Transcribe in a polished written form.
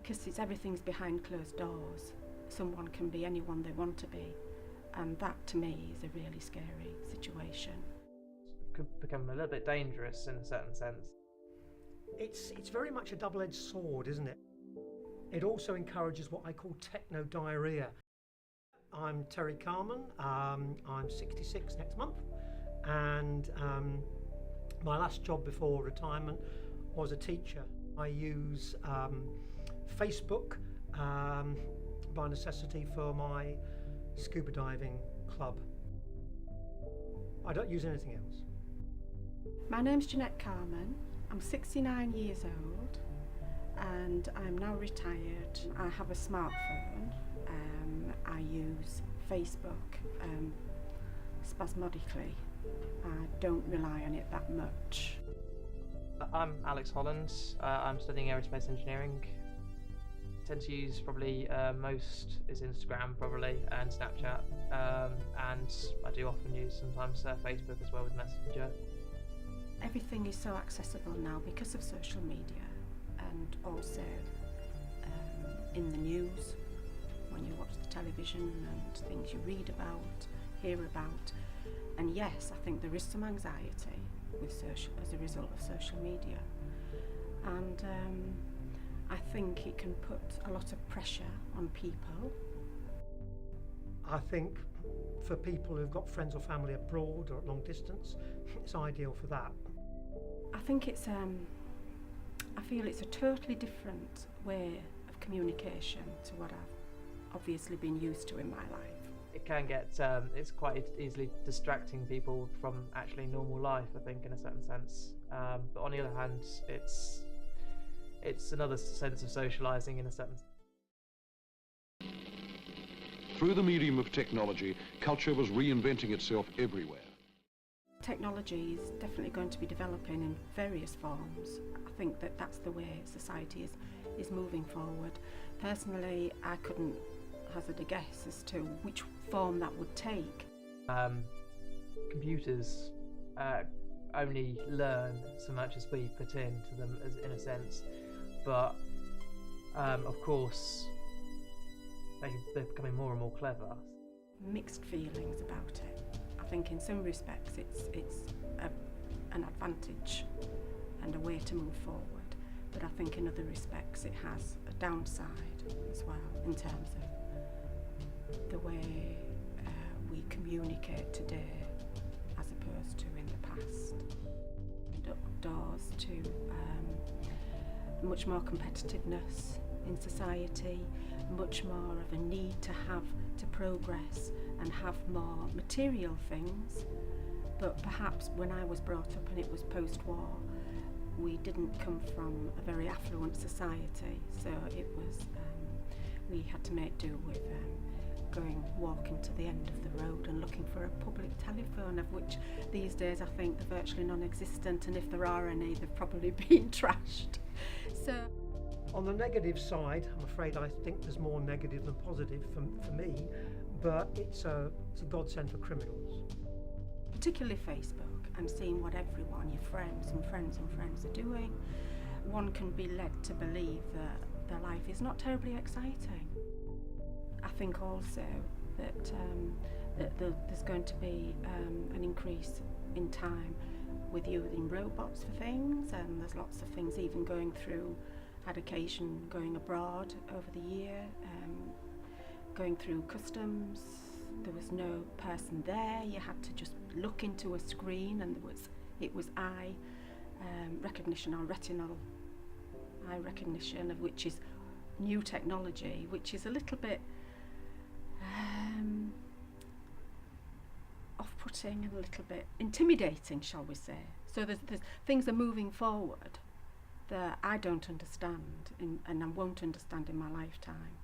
because everything's behind closed doors. Someone can be anyone they want to be, and that to me is a really scary situation. It could become a little bit dangerous in a certain sense. It's very much a double-edged sword, isn't it? It also encourages what I call techno-diarrhea. I'm Terry Carmen, I'm 66 next month, and my last job before retirement was a teacher. I use Facebook by necessity for my scuba diving club. I don't use anything else. My name's Jeanette Carmen. I'm 69 years old and I'm now retired. I have a smartphone. I use Facebook spasmodically. I don't rely on it that much. I'm Alex Holland. I'm studying aerospace engineering. I tend to use probably most is Instagram probably and Snapchat, and I do often use sometimes Facebook as well with Messenger. Everything is so accessible now because of social media, and also in the news, when you watch the television and things you read about, hear about. And yes, I think there is some anxiety with as a result of social media, and I think it can put a lot of pressure on people. I think for people who've got friends or family abroad or at long distance, it's ideal for that. I think it's I feel it's a totally different way of communication to what I've obviously been used to in my life. It can get, it's quite easily distracting people from actually normal life, I think, in a certain sense. But on the other hand, it's another sense of socialising in a certain sense. Through the medium of technology, culture was reinventing itself everywhere. Technology is definitely going to be developing in various forms. I think that that's the way society is moving forward. Personally, I couldn't hazard a guess as to which form that would take. Computers only learn so much as we put into them, in a sense, but of course they're becoming more and more clever. Mixed feelings about it. I think in some respects it's an advantage and a way to move forward, but I think in other respects it has a downside as well in terms of the way we communicate today as opposed to in the past. It opened doors to much more competitiveness in society, much more of a need to progress and have more material things. But perhaps when I was brought up and it was post-war, we didn't come from a very affluent society, so it was we had to make do with walking to the end of the road and looking for a public telephone, of which these days I think they're virtually non-existent, and if there are any, they've probably been trashed. So on the negative side, I'm afraid I think there's more negative than positive for me, but it's a godsend for criminals. Particularly Facebook, and seeing what everyone, your friends and friends and friends are doing, one can be led to believe that their life is not terribly exciting. I think also that, there's going to be an increase in time with using robots for things, and there's lots of things even going through, had occasion going abroad over the year, going through customs. There was no person there, you had to just look into a screen, and it was eye recognition or retinal eye recognition, of which is new technology, which is a little bit off-putting and a little bit intimidating, shall we say. So there's things are moving forward that I don't understand and I won't understand in my lifetime.